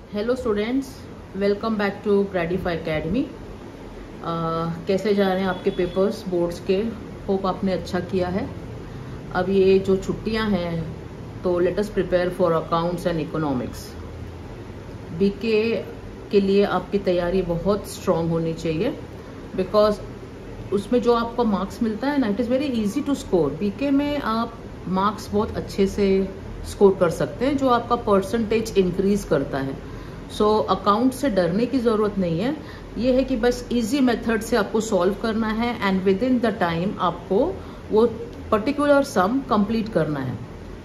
Hello students, welcome back to Gradify academy. कैसे जा रहे हैं आपके पेपर्स बोर्ड्स के? होप आपने अच्छा किया है। अब ये जो छुट्टियां हैं तो let us prepare for accounts and economics. BK के लिए आपकी तैयारी बहुत स्ट्रांग होनी चाहिए, बिकॉज उसमें जो आपको मार्क्स मिलता है ना, it is very easy to score. BK में आप मार्क्स बहुत अच्छे से स्कोर कर सकते हैं, जो आपका परसेंटेज इंक्रीज करता है। सो अकाउंट से डरने की ज़रूरत नहीं है। ये है कि बस इजी मेथड से आपको सॉल्व करना है and with in the time आपको वो पर्टिकुलर सम कंप्लीट करना है।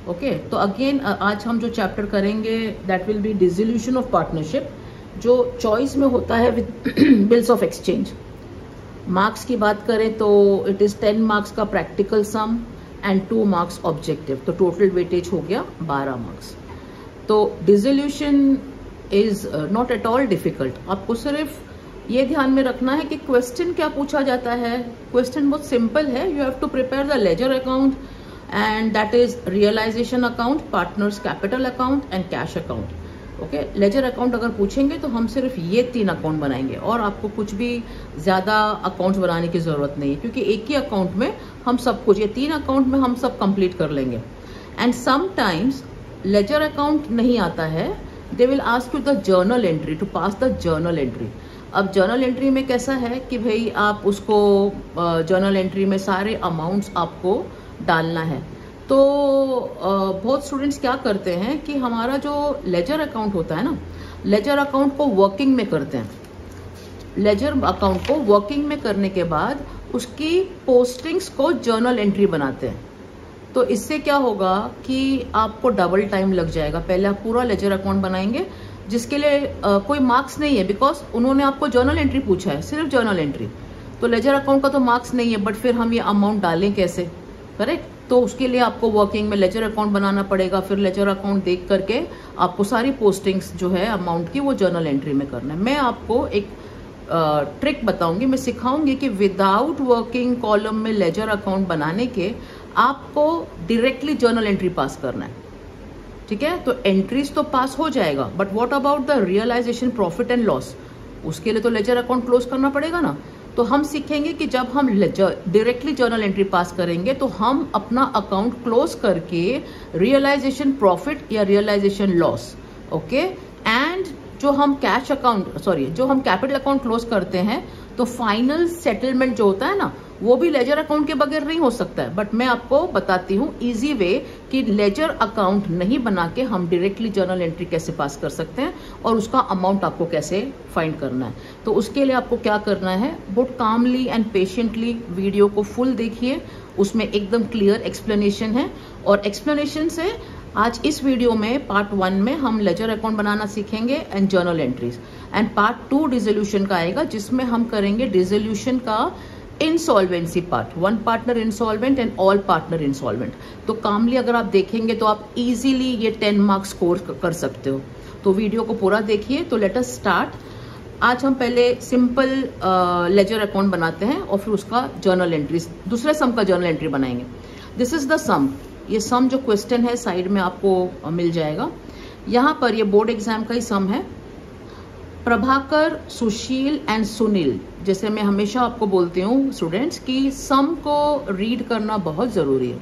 ओके, तो अगेन आज हम जो चैप्टर करेंगे that will be dissolution of partnership, जो चॉइस में होता है with bills of exchange. Marks की बात करें तो इट इज़ 10 मार्क्स का practical sum and 2 marks objective, तो टोटल वेटेज हो गया 12 मार्क्स। तो dissolution is not at all difficult. आपको सिर्फ ये ध्यान में रखना है कि क्वेश्चन क्या पूछा जाता है। क्वेश्चन बहुत सिंपल है। You have to prepare the ledger account and that is realisation account, partners capital account and cash account. Okay, ledger account अगर पूछेंगे तो हम सिर्फ ये 3 अकाउंट बनाएंगे और आपको कुछ भी ज्यादा अकाउंट्स बनाने की जरूरत नहीं है, क्योंकि एक ही अकाउंट में हम सब कुछ, ये 3 अकाउंट में हम सब कंप्लीट कर लेंगे। एंड समटाइम्स लेजर अकाउंट नहीं आता है, they will ask you the journal entry to pass the journal entry. अब जर्नल एंट्री में कैसा है कि भाई आप उसको जर्नल एंट्री में सारे अमाउंट्स आपको डालना है। तो बहुत स्टूडेंट्स क्या करते हैं कि हमारा जो लेजर अकाउंट होता है ना, लेजर अकाउंट को वर्किंग में करते हैं। लेजर अकाउंट को वर्किंग में करने के बाद उसकी पोस्टिंग्स को जर्नल एंट्री बनाते हैं। तो इससे क्या होगा कि आपको डबल टाइम लग जाएगा। पहले आप पूरा लेजर अकाउंट बनाएंगे जिसके लिए कोई मार्क्स नहीं है, बिकॉज उन्होंने आपको जर्नल एंट्री पूछा है, सिर्फ जर्नल एंट्री। तो लेजर अकाउंट का तो मार्क्स नहीं है, बट फिर हम ये अमाउंट डालें कैसे? करेक्ट। तो उसके लिए आपको वर्किंग में लेजर अकाउंट बनाना पड़ेगा। फिर लेजर अकाउंट देख करके आपको सारी पोस्टिंग्स जो है अमाउंट की वो जर्नल एंट्री में करना है। मैं आपको एक ट्रिक बताऊंगी, मैं सिखाऊंगी कि विदाउट वर्किंग कॉलम में लेजर अकाउंट बनाने के आपको डायरेक्टली जर्नल एंट्री पास करना है। ठीक है, तो एंट्रीज तो पास हो जाएगा, but what about the realisation profit and loss? उसके लिए तो लेजर अकाउंट क्लोज करना पड़ेगा ना। तो हम सीखेंगे कि जब हम डायरेक्टली जर्नल एंट्री पास करेंगे तो हम अपना अकाउंट क्लोज करके रियलाइजेशन प्रॉफिट या रियलाइजेशन लॉस, ओके, एंड जो हम जो हम कैपिटल अकाउंट क्लोज करते हैं तो फाइनल सेटलमेंट जो होता है ना, वो भी लेजर अकाउंट के बगैर नहीं हो सकता है। बट मैं आपको बताती हूँ इजी वे कि लेजर अकाउंट नहीं बना के हम डायरेक्टली जर्नल एंट्री कैसे पास कर सकते हैं और उसका अमाउंट आपको कैसे फाइंड करना है। तो उसके लिए आपको क्या करना है, बहुत कामली एंड पेशेंटली वीडियो को फुल देखिए, उसमें एकदम क्लियर एक्सप्लेनेशन है। और एक्सप्लेनेशन से आज इस वीडियो में पार्ट 1 में हम लेजर अकाउंट बनाना सीखेंगे and journal entries, and part 2 dissolution का आएगा जिसमें हम करेंगे डिसोल्यूशन का insolvency part, 1 partner insolvent and all partner insolvent. तो कामली अगर आप देखेंगे तो आप इजीली ये 10 मार्क्स स्कोर कर सकते हो। तो वीडियो को पूरा देखिए। तो लेट अस स्टार्ट। आज हम पहले सिंपल लेजर अकाउंट बनाते हैं और फिर उसका जर्नल एंट्री, दूसरे सम का जर्नल एंट्री बनाएंगे। दिस इज द सम। ये सम जो क्वेश्चन है साइड में आपको मिल जाएगा। यहाँ पर ये बोर्ड एग्जाम का ही सम है। प्रभाकर, सुशील एंड सुनील, जैसे मैं हमेशा आपको बोलती हूँ स्टूडेंट्स कि सम को रीड करना बहुत जरूरी है।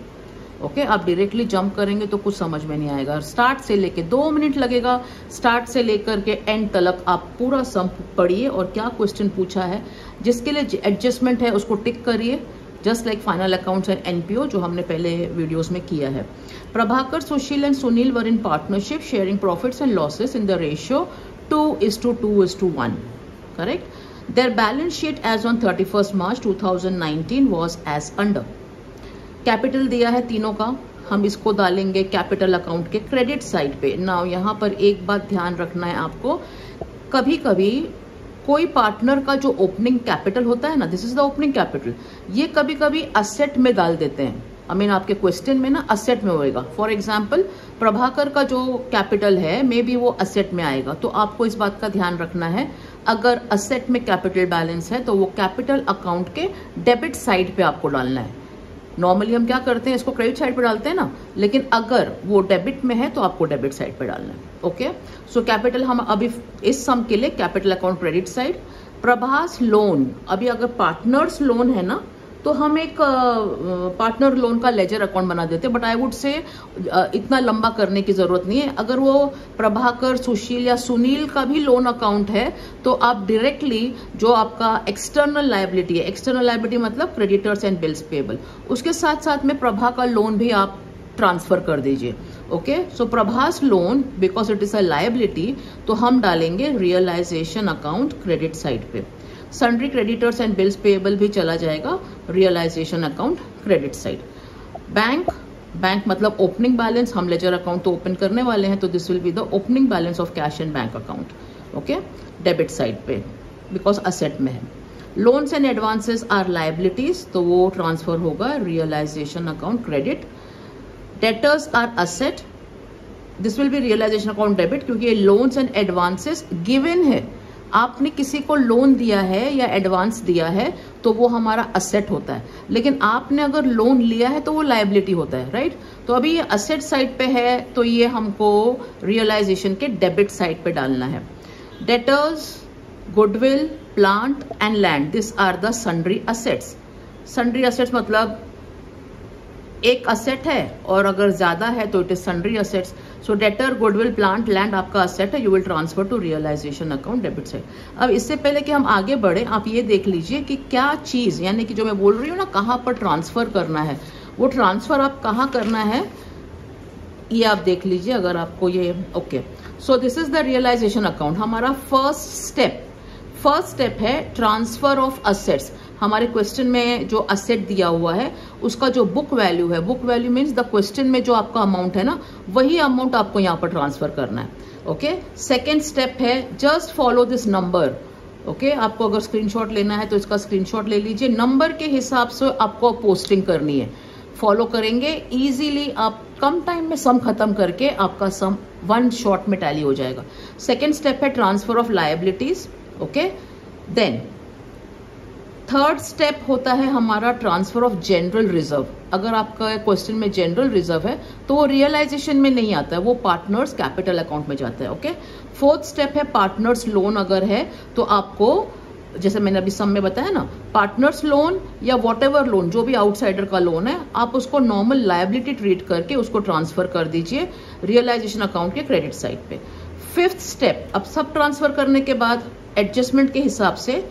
ओके, आप डायरेक्टली जंप करेंगे तो कुछ समझ में नहीं आएगा। स्टार्ट से लेके 2 मिनट लगेगा, स्टार्ट से लेकर के एंड तक आप पूरा सम पढ़िए और क्या क्वेश्चन पूछा है, जिसके लिए एडजस्टमेंट है उसको टिक करिए, just like final accounts and NPO जो हमने पहले वीडियोस में किया है। Prabhakar, Sushil and Sunil were in partnership sharing profits and losses in the ratio 2:2:1. Correct? Their balance sheet as on 31st March 2019 was as under. Capital दिया है तीनों का, हम इसको डालेंगे कैपिटल अकाउंट के क्रेडिट साइड पे। नाउ यहाँ पर एक बात ध्यान रखना है आपको, कभी कभी कोई पार्टनर का जो ओपनिंग कैपिटल होता है ना, this is the opening capital, ये कभी कभी असेट में डाल देते हैं। आपके क्वेश्चन में ना असेट में होएगा। फॉर एग्जाम्पल प्रभाकर का जो कैपिटल है मे बी वो असेट में आएगा, तो आपको इस बात का ध्यान रखना है अगर असेट में कैपिटल बैलेंस है तो वो कैपिटल अकाउंट के डेबिट साइड पे आपको डालना है। नॉर्मली हम क्या करते हैं, इसको क्रेडिट साइड पे डालते हैं ना, लेकिन अगर वो डेबिट में है तो आपको डेबिट साइड पे डालना है। ओके, सो कैपिटल हम अभी इस सम के लिए capital account credit side. Prabhas loan, अभी अगर पार्टनर्स लोन है ना तो हम एक पार्टनर लोन का लेजर अकाउंट बना देते हैं, बट आई वुड से इतना लंबा करने की जरूरत नहीं है। अगर वो प्रभाकर, सुशील या सुनील का भी लोन अकाउंट है तो आप डायरेक्टली जो आपका एक्सटर्नल लायबिलिटी है, एक्सटर्नल लायबिलिटी मतलब क्रेडिटर्स एंड बिल्स पेबल, उसके साथ साथ में प्रभा का लोन भी आप ट्रांसफर कर दीजिए। Okay, so Prabhas loan because it is a liability तो हम डालेंगे रियलाइजेशन अकाउंट क्रेडिट साइड पे। Sundry creditors and bills payable भी चला जाएगा realisation account credit side. Bank, bank मतलब ओपनिंग बैलेंस, हम लेजर अकाउंट तो ओपन करने वाले हैं तो this will be the opening balance of cash and bank account. Okay, debit side पे बिकॉज असेट में है। Loans and advances are liabilities तो वो ट्रांसफर होगा realisation account credit. Debtors are asset, this will be realisation account debit क्योंकि ये loans and advances given है, आपने किसी को लोन दिया है या एडवांस दिया है तो वो हमारा असेट होता है, लेकिन आपने अगर लोन लिया है तो वो लायबिलिटी होता है, राइट। तो अभी ये असेट साइड पे है तो ये हमको रियलाइजेशन के डेबिट साइड पे डालना है। Debtors, goodwill, plant and land, this are the sundry assets. Sundry assets मतलब एक असेट है और अगर ज्यादा है तो it is sundry assets. So debtor, goodwill, plant, land आपका असेट है, you will transfer to realisation account debit side. अब इससे पहले कि हम आगे बढ़े आप ये देख लीजिए कि क्या चीज, यानी कि जो मैं बोल रही हूँ ना कहाँ पर ट्रांसफर करना है, वो ट्रांसफर आप कहाँ करना है ये आप देख लीजिए अगर आपको ये। Okay, so this is the realisation account. हमारा फर्स्ट स्टेप है ट्रांसफर ऑफ असेट्स। हमारे क्वेश्चन में जो असेट दिया हुआ है उसका जो बुक वैल्यू है, book value means the question में जो आपका अमाउंट है ना वही अमाउंट आपको यहाँ पर ट्रांसफर करना है। ओके, सेकेंड स्टेप है just follow this number. Okay, आपको अगर स्क्रीनशॉट लेना है तो इसका स्क्रीनशॉट ले लीजिए, नंबर के हिसाब से आपको पोस्टिंग करनी है। फॉलो करेंगे इजीली, आप कम टाइम में सम खत्म करके आपका सम वन शॉट में टैली हो जाएगा। सेकेंड स्टेप है transfer of liabilities. Okay, then third step होता है हमारा ट्रांसफर ऑफ जनरल रिजर्व। अगर आपका क्वेश्चन में जनरल रिजर्व है तो वो रियलाइजेशन में नहीं आता है, वो पार्टनर्स कैपिटल अकाउंट में जाता है। ओके, फोर्थ स्टेप है पार्टनर्स लोन। अगर है तो आपको, जैसे मैंने अभी सम में बताया ना, पार्टनर्स लोन या वॉट एवर लोन जो भी आउटसाइडर का लोन है आप उसको नॉर्मल लायबिलिटी ट्रीट करके उसको ट्रांसफर कर दीजिए रियलाइजेशन अकाउंट के क्रेडिट साइड पे। फिफ्थ स्टेप, अब सब ट्रांसफर करने के बाद एडजस्टमेंट के हिसाब से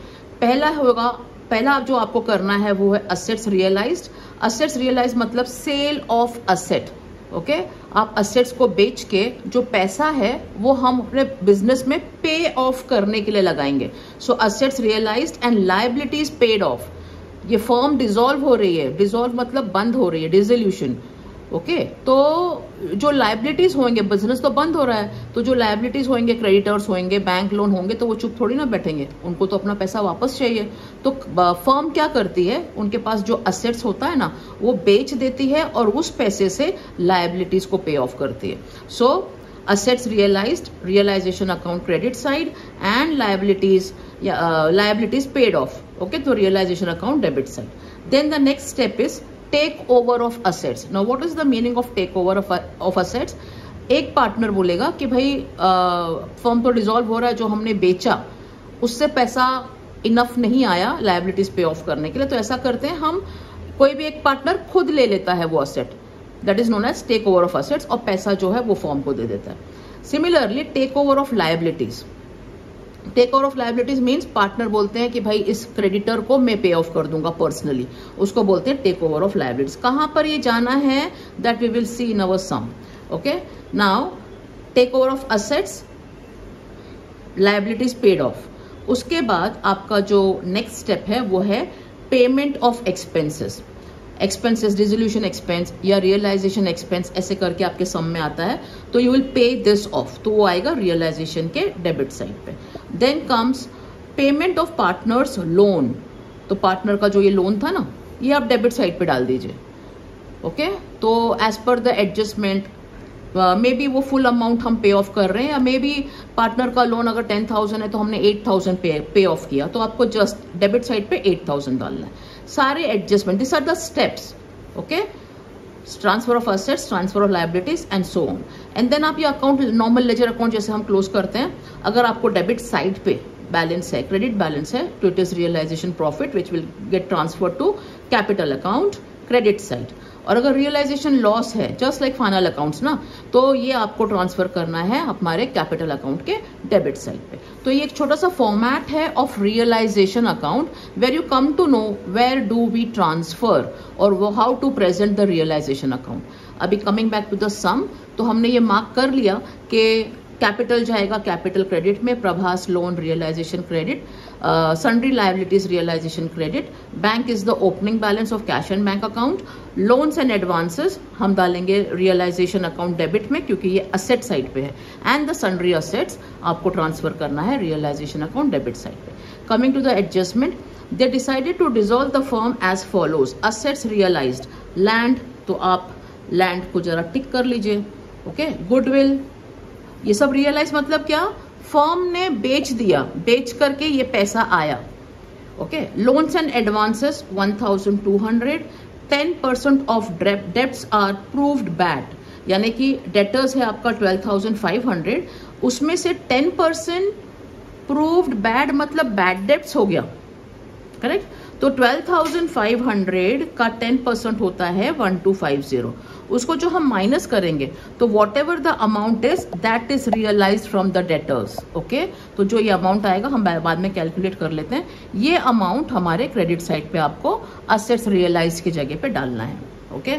पहला जो आपको करना है वो है असेट्स रियलाइज्ड। असेट्स रियलाइज मतलब सेल ऑफ असेट। ओके, आप असेट्स को बेच के जो पैसा है वो हम अपने बिजनेस में पे ऑफ करने के लिए लगाएंगे। So assets realised and liabilities paid off. ये फर्म डिसॉल्व हो रही है, डिसॉल्व मतलब बंद हो रही है, डिसोल्यूशन। ओके, तो जो लायबिलिटीज होंगे, बिजनेस तो बंद हो रहा है तो जो लायबिलिटीज होंगे, क्रेडिटर्स होंगे, बैंक लोन होंगे, तो वो चुप थोड़ी ना बैठेंगे, उनको तो अपना पैसा वापस चाहिए। तो फर्म क्या करती है, उनके पास जो असेट्स होता है ना वो बेच देती है और उस पैसे से लायबिलिटीज को पे ऑफ करती है। So assets realised, realisation account credit side, and liabilities paid off. Okay, तो realisation account debit side. Then the next step is take over of assets. Now what is the meaning of take over of assets? एक partner बोलेगा कि भाई firm तो dissolve हो रहा है, जो हमने बेचा उससे पैसा इनफ नहीं आया लायबिलिटीज पे ऑफ करने के लिए, तो ऐसा करते हैं हम, कोई भी एक पार्टनर खुद ले लेता है वो asset, that is known as take over of assets, और पैसा जो है वो फर्म को दे देता है। Similarly take over of liabilities, take over of liabilities means partner बोलते हैं कि भाई इस क्रेडिटर को मैं पे ऑफ कर दूंगा पर्सनली, उसको बोलते हैं टेक ओवर ऑफ लायबिलिटीज। कहां पर ये जाना है that we will see in our sum. Okay, now take over of assets, liabilities paid off. उसके बाद आपका जो नेक्स्ट स्टेप है वो है payment of expenses. Expenses, dissolution expense या रियलाइजेशन एक्सपेंस ऐसे करके आपके सम में आता है, तो you will pay this off, तो वो आएगा रियलाइजेशन के डेबिट साइड पे। Then comes payment of partners loan, तो पार्टनर का जो ये लोन था ना ये आप डेबिट साइड पे डाल दीजिए। ओके, तो as per the adjustment may be वो फुल अमाउंट हम पे ऑफ कर रहे हैं, या मे बी पार्टनर का लोन अगर 10,000 है तो हमने 8,000 पे ऑफ किया, तो आपको जस्ट डेबिट साइड पे 8,000 डालना है। सारे adjustment, this are the steps. Okay, transfer of assets, transfer of liabilities and so on. And then आप ये अकाउंट, नॉर्मल लेजर अकाउंट जैसे हम क्लोज करते हैं, अगर आपको डेबिट साइड पे बैलेंस है, क्रेडिट बैलेंस है, तो it is realisation profit which will get transfer to capital account, credit side. और अगर रियलाइजेशन लॉस है, जस्ट लाइक फाइनल अकाउंट्स ना, तो ये आपको ट्रांसफर करना है हमारे कैपिटल अकाउंट के डेबिट साइड पे। तो ये एक छोटा सा फॉर्मेट है of realisation account, where you come to know where do we transfer और how to present the realisation account. अभी coming back to the sum, तो हमने ये मार्क कर लिया कि कैपिटल जाएगा कैपिटल क्रेडिट में, Prabhas loan realisation credit, sundry liabilities realisation credit, bank is the opening balance of cash and bank account, loans and advances हम डालेंगे रियलाइजेशन अकाउंट डेबिट में क्योंकि ये असेट साइड पे है, एंड द सन्ड्री असेट्स आपको transfer करना है रियलाइजेशन अकाउंट डेबिट साइड पे। Coming to the adjustment, they decided to dissolve the firm as follows. Assets realised, land, तो आप लैंड को जरा टिक कर लीजिए, ओके। गुडविल, ये सब रियलाइज मतलब क्या, फर्म ने बेच दिया, बेच करके ये पैसा आया, okay. Loans and advances 1200, 10% of debts are proved bad, यानी कि डेटर्स है आपका 12,500, उसमें से 10% प्रूव्ड बैड मतलब बैड डेब्ट्स हो गया, करेक्ट। तो 12,500 का 10% होता है 1250, उसको जो हम माइनस करेंगे तो whatever the amount is that is realise from the debtors, okay. तो जो ये अमाउंट आएगा हम बाद में कैलकुलेट कर लेते हैं, ये अमाउंट हमारे क्रेडिट साइड पे आपको असेट्स रियलाइज की जगह पे डालना है, okay.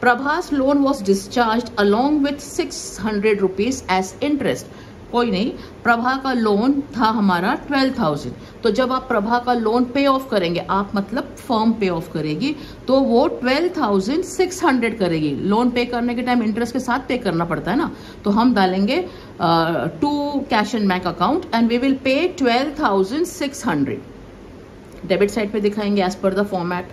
Prabhas loan was discharge along with 600 rupees as interest, कोई नहीं, प्रभा का लोन था हमारा 12,000, तो जब आप प्रभा का लोन पे ऑफ करेंगे, आप मतलब फर्म पे ऑफ करेगी, तो वो 12,600 करेगी। लोन पे करने के टाइम इंटरेस्ट के साथ पे करना पड़ता है ना, तो हम डालेंगे to cash and bank account and we will pay 12,600, debit side पे दिखाएंगे as per the format,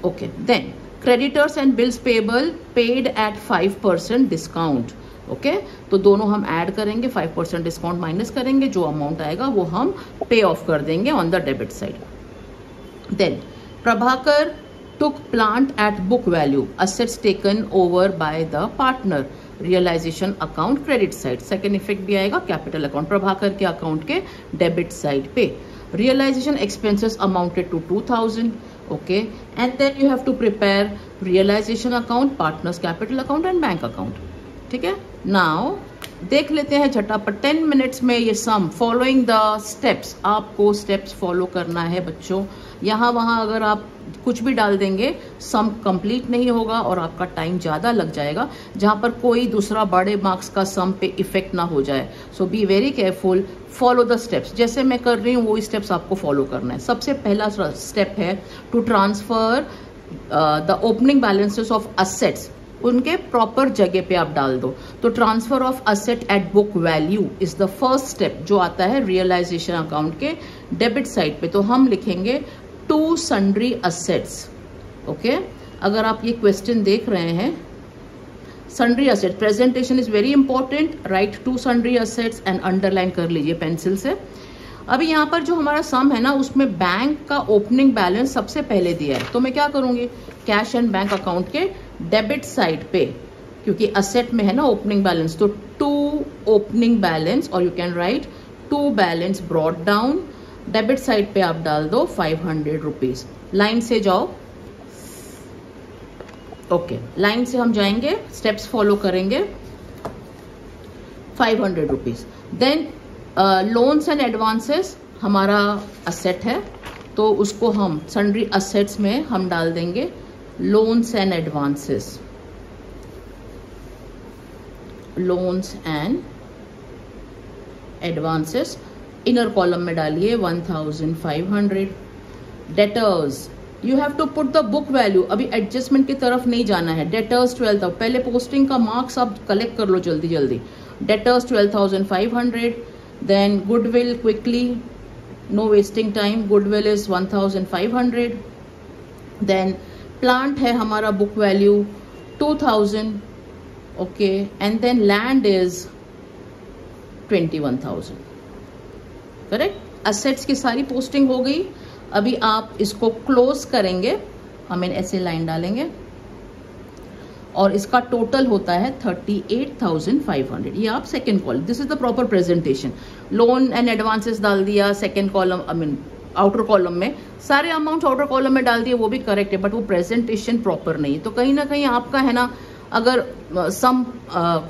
okay. Then creditors and bills payable paid at 5% discount, okay. तो दोनों हम ऐड करेंगे, 5% डिस्काउंट माइनस करेंगे, जो अमाउंट आएगा वो हम पे ऑफ कर देंगे on the debit side. Then Prabhakar took plant at book value, assets taken over by the partner, realisation account credit side. Second effect भी आएगा कैपिटल अकाउंट, प्रभाकर के अकाउंट के डेबिट साइड पे। Realisation expenses amounted to 2,000, okay. And then you have to prepare realisation account, partners capital account and bank account, ठीक है। Now देख लेते हैं झटापट 10 मिनट्स में ये सम, फॉलोइंग द स्टेप्स। आपको स्टेप्स फॉलो करना है बच्चों, यहाँ वहाँ अगर आप कुछ भी डाल देंगे सम कंप्लीट नहीं होगा और आपका टाइम ज़्यादा लग जाएगा, जहाँ पर कोई दूसरा बड़े मार्क्स का सम पे इफेक्ट ना हो जाए। So be very careful, follow the steps, जैसे मैं कर रही हूँ वो स्टेप्स आपको फॉलो करना है। सबसे पहला स्टेप है to transfer the opening balances of assets, उनके प्रॉपर जगह पे आप डाल दो। तो transfer of asset at book value is the first step, जो आता है रियलाइजेशन अकाउंट के डेबिट साइड पे। तो हम लिखेंगे टू सन्ड्री असेट्स, ओके। अगर आप ये क्वेश्चन देख रहे हैं, sundry asset presentation is very important, write to sundry assets and underline कर लीजिए पेंसिल से। अभी यहाँ पर जो हमारा सम है ना, उसमें बैंक का ओपनिंग बैलेंस सबसे पहले दिया है, तो मैं क्या करूंगी, कैश एंड बैंक अकाउंट के डेबिट साइड पे, क्योंकि असेट में है ना ओपनिंग बैलेंस, तो टू ओपनिंग बैलेंस, और you can write to balance brought down, debit side पे आप डाल दो 500 रुपीज। लाइन से जाओ, ओके, लाइन से हम जाएंगे, स्टेप्स फॉलो करेंगे। 500 rupees. Then loans and advances हमारा असेट है, तो उसको हम सन्ड्री असेट्स में हम डाल देंगे loans and advances, loans and advances inner column में डालिए 1500। Debtors you have to put the book value, अभी एडजस्टमेंट की तरफ नहीं जाना है। डेटर्स 12,000, पहले पोस्टिंग का मार्क्स आप कलेक्ट कर लो जल्दी जल्दी। Debtors 12,500, then goodwill quickly, no wasting time, goodwill is 1,500, then plant है हमारा book value 2,000, okay, and then land is 21,000, correct. Assets की सारी पोस्टिंग हो गई। अभी आप इसको क्लोज करेंगे, हम ऐसे लाइन डालेंगे, और इसका टोटल होता है 38,500। ये आप second column, this is the proper presentation. Loan and advances डाल दिया second column, I mean outer column में, सारे अमाउंट आउटर कॉलम में डाल दिए, वो भी करेक्ट है, बट वो प्रेजेंटेशन प्रॉपर नहीं है। तो कहीं ना कहीं आपका है ना, अगर सम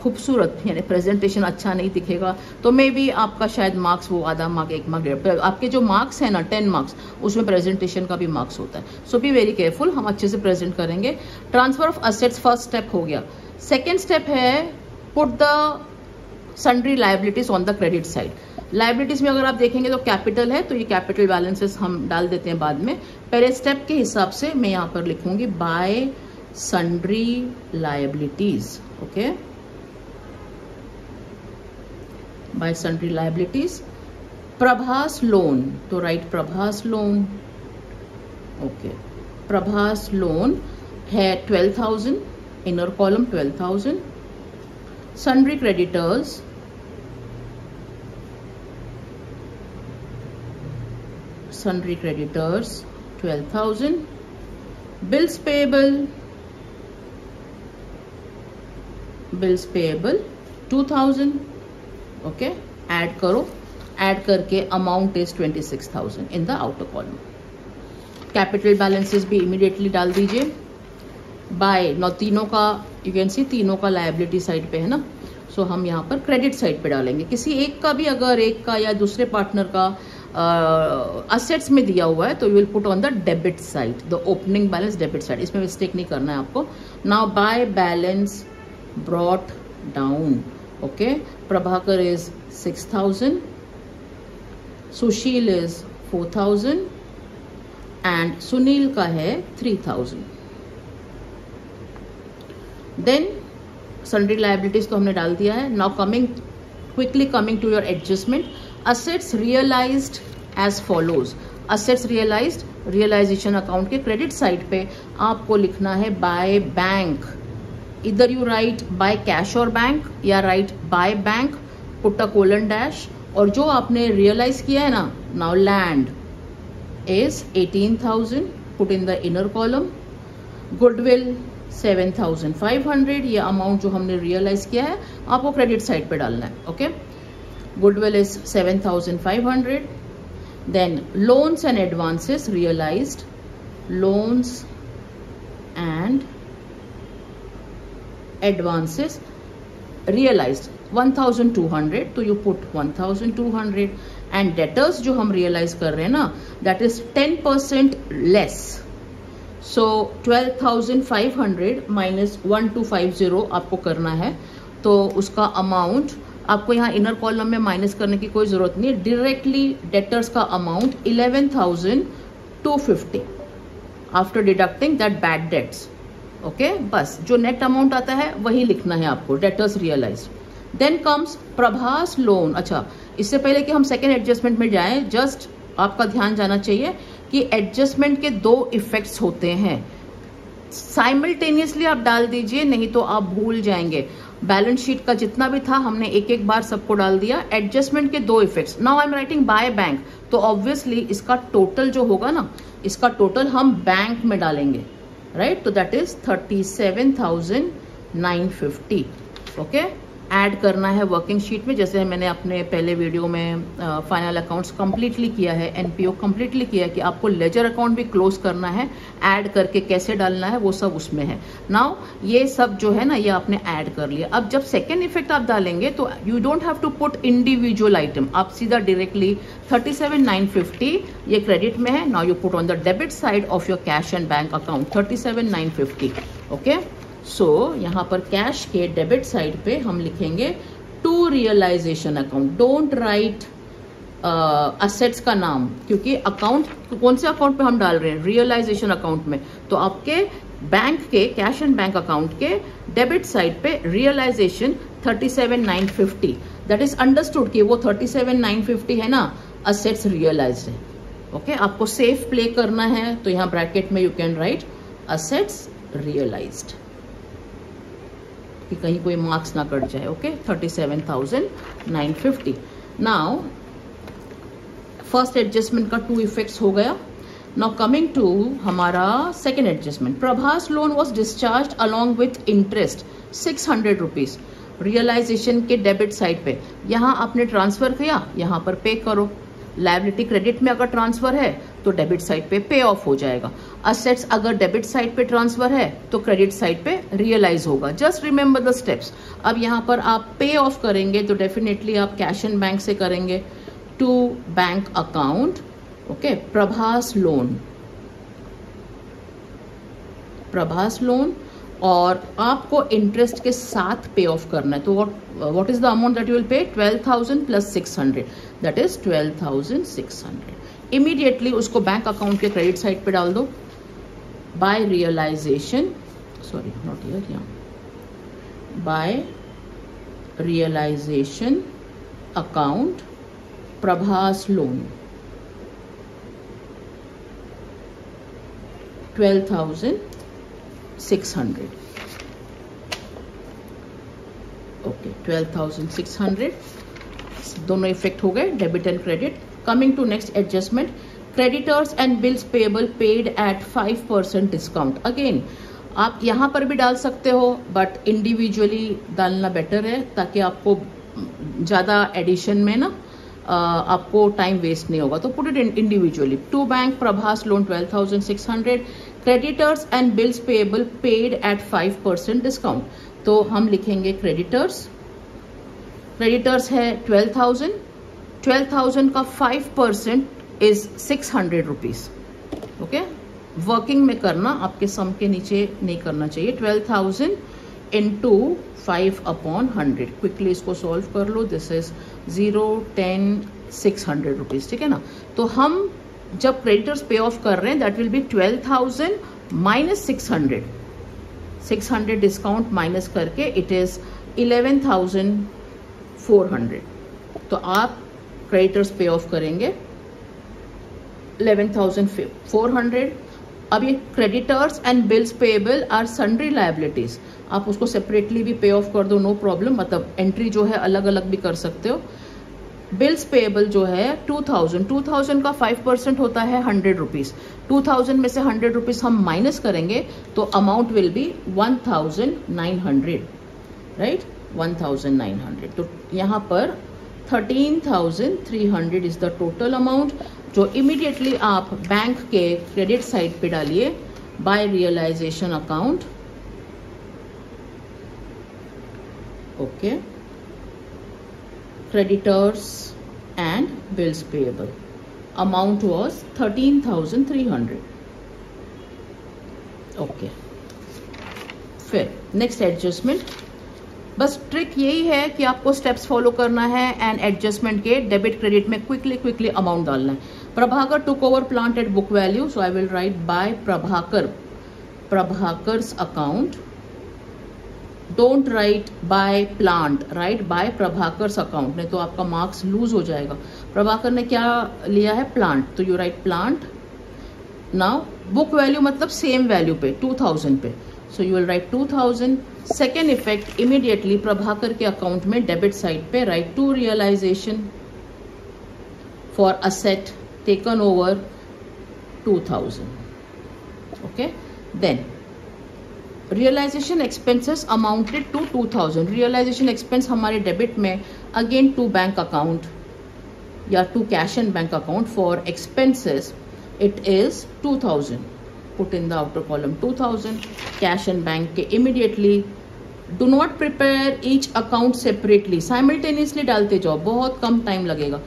खूबसूरत यानी प्रेजेंटेशन अच्छा नहीं दिखेगा तो मे बी आपका शायद मार्क्स वो आधा मार्क, 1 मार्क, 1.5, आपके जो मार्क्स है ना 10 मार्क्स, उसमें प्रेजेंटेशन का भी मार्क्स होता है। सो बी वेरी केयरफुल, हम अच्छे से प्रेजेंट करेंगे। Transfer of assets first step हो गया। सेकेंड स्टेप है put the sundry liabilities on the credit side. Liabilities में अगर आप देखेंगे तो कैपिटल है, तो ये कैपिटल बैलेंसेस हम डाल देते हैं बाद में। पहले स्टेप के हिसाब से मैं यहाँ पर लिखूंगी by sundry liabilities, okay, by sundry liabilities. Prabhas loan, तो right Prabhas loan, okay, Prabhas loan है 12,000, inner column 12,000। Sundry creditors, sundry creditors 12,000, bills payable 2,000, okay, add करो, ऐड करके amount is 26,000 in the outer column. Capital balances भी immediately डाल दीजिए। Bye नौ तीनों का, you can see तीनों का लायबिलिटी साइड पे है ना, सो हम यहाँ पर क्रेडिट साइड पे डालेंगे। किसी एक का भी, अगर एक का या दूसरे पार्टनर का असेट्स में दिया हुआ है तो you will put on the debit side, the opening balance debit side, इसमें मिस्टेक नहीं करना है आपको। Now by balance brought down, okay, Prabhakar is 6,000, Sushil is 4,000 and Sunil का है 3,000। देन सन्ड्री लायबिलिटीज तो हमने डाल दिया है। Now quickly coming to your adjustment. Assets realised as follows. Assets realised, realisation account के क्रेडिट साइड पे आपको लिखना है बाय बैंक। इधर यू राइट बाय कैश और बैंक, या write by bank, put a colon dash, और जो आपने रियलाइज किया है ना, now land is 18,000, put in the inner column. Goodwill 7,500, ये अमाउंट जो हमने रियलाइज किया है आपको क्रेडिट साइड पे डालना है, okay. Goodwill is 7,500. Then loans and advances realized. Loans and advances realized 1,200. तो you put 1,200. And debtors जो हम realize कर रहे हैं ना, that is 10% less. So 12,500 minus 1,250 आपको करना है, तो उसका अमाउंट आपको यहाँ इनर कॉलम में माइनस करने की कोई जरूरत नहीं है। डायरेक्टली डेटर्स का amount 11,250 after deducting that bad debts, okay. बस जो नेट अमाउंट आता है वही लिखना है आपको, debtors realise. Then comes Prabhas loan. अच्छा, इससे पहले कि हम सेकेंड एडजस्टमेंट में जाएं, जस्ट आपका ध्यान जाना चाहिए कि एडजस्टमेंट के 2 इफेक्ट्स होते हैं। साइमल्टेनियसली आप डाल दीजिए, नहीं तो आप भूल जाएंगे। बैलेंस शीट का जितना भी था हमने एक बार सबको डाल दिया। एडजस्टमेंट के 2 effects. Now I am writing by bank, तो ऑब्वियसली इसका टोटल जो होगा ना, इसका टोटल हम बैंक में डालेंगे, राइट। तो दैट इज 37,950, ओके। ऐड करना है वर्किंग शीट में, जैसे मैंने अपने पहले वीडियो में फाइनल अकाउंट्स कंप्लीटली किया है, एनपीओ कंप्लीटली किया है कि आपको लेजर अकाउंट भी क्लोज करना है, ऐड करके कैसे डालना है वो सब उसमें है। नाउ ये सब जो है ना, ये आपने ऐड कर लिया। अब जब सेकेंड इफेक्ट आप डालेंगे तो you don't have to put individual item, आप सीधा डायरेक्टली 37,950 ये क्रेडिट में है। Now you put on the debit side of your cash and bank account 37,950, okay. So यहाँ पर कैश के डेबिट साइड पे हम लिखेंगे to realisation account. Don't write assets का नाम, क्योंकि अकाउंट कौन से अकाउंट पे हम डाल रहे हैं, रियलाइजेशन अकाउंट में। तो आपके बैंक के कैश एंड बैंक अकाउंट के डेबिट साइड पे रियलाइजेशन 37,950, दैट इज अंडरस्टूड कि वो 37,950 है ना, असेट्स रियलाइज्ड है, ओके। आपको सेफ प्ले करना है तो यहाँ ब्रैकेट में you can write assets realised, कि कहीं कोई मार्क्स ना कट जाए, ओके। 37,950। नाउ फर्स्ट एडजस्टमेंट का 2 इफेक्ट्स हो गया। नाउ कमिंग टू हमारा second adjustment, Prabhas loan was discharge along with interest 600 rupees realisation के डेबिट साइड पे। यहाँ आपने ट्रांसफर किया, यहाँ पर पे करो। लायबिलिटी क्रेडिट में अगर ट्रांसफर है तो डेबिट साइड पे पे ऑफ हो जाएगा। असेट्स अगर डेबिट साइड पे ट्रांसफर है तो क्रेडिट साइड पे रियलाइज होगा। Just remember the steps. अब यहाँ पर आप पे ऑफ करेंगे तो डेफिनेटली आप कैश एंड बैंक से करेंगे to bank account, okay, Prabhas loan, Prabhas loan, और आपको इंटरेस्ट के साथ पे ऑफ करना है। तो what is the amount that you will pay? 12,000 plus 600, that is 12,600। Immediately उसको बैंक अकाउंट के क्रेडिट साइड पे डाल दो। By realisation, sorry not here, यहाँ by realisation account Prabhas loan 12,600, okay, 12,600 दोनों इफेक्ट हो गए, debit and credit. Coming to next adjustment, creditors and bills payable paid at 5% discount. Again आप यहाँ पर भी डाल सकते हो, बट इंडिविजुअली डालना बेटर है ताकि आपको ज्यादा एडिशन में ना आपको टाइम वेस्ट नहीं होगा। तो put it individually. To bank Prabhas loan 12,600, creditors and bills payable paid at 5% discount. तो हम लिखेंगे क्रेडिटर्स, क्रेडिटर्स है 12,000, 12,000 का 5% इज 600 रुपीज, ओके। वर्किंग में करना, आपके सम के नीचे नहीं करना चाहिए। 12,000 इंटू 5/100, क्विकली इसको सॉल्व कर लो। दिस इज 0, 10, 600 रुपीज, ठीक है ना। तो हम जब क्रेडिटर्स पे ऑफ कर रहे हैं that will B 12,000 minus 600, 600 discount minus करके इट इज 11,400। तो आप क्रेडिटर्स पे ऑफ करेंगे 11,400। अब ये creditors and bills payable are sundry liabilities, आप उसको सेपरेटली भी पे ऑफ कर दो, नो प्रॉब्लम। मतलब एंट्री जो है अलग अलग भी कर सकते हो। बिल्स पेएबल जो है 2,000, 2,000 का 5% होता है 100 रुपीज। 2,000 में से 100 रुपीज हम माइनस करेंगे तो अमाउंट विल बी 1,900, राइट, 1,900। तो यहाँ पर 13,300 इज द टोटल अमाउंट, जो इमीडिएटली आप बैंक के क्रेडिट साइड पे डालिए by realisation account, okay, creditors and bills payable. Amount was 13,300, okay. फिर नेक्स्ट एडजस्टमेंट, बस ट्रिक यही है कि आपको स्टेप्स फॉलो करना है एंड एडजस्टमेंट के डेबिट क्रेडिट में क्विकली अमाउंट डालना है। Prabhakar took over plant at book value, so I will write by Prabhakar, Prabhakar's account. Don't write by plant, right bye प्रभाकर्स account, नहीं तो आपका मार्क्स लूज हो जाएगा। प्रभाकर ने क्या लिया है? प्लांट, तो you write plant. Now book value मतलब सेम वैल्यू पे 2,000 पे, so you will write 2,000। Second effect, immediately Prabhakar के अकाउंट में डेबिट साइड पे write to realisation for asset taken over 2,000, okay. Then realisation expenses amounted to 2,000। Realisation expense हमारे debit में again to bank account या to cash and bank account for expenses it is 2,000। Put in the outer column 2,000। Cash and bank के immediately do not prepare each account separately, simultaneously डालते जाओ, बहुत कम time लगेगा।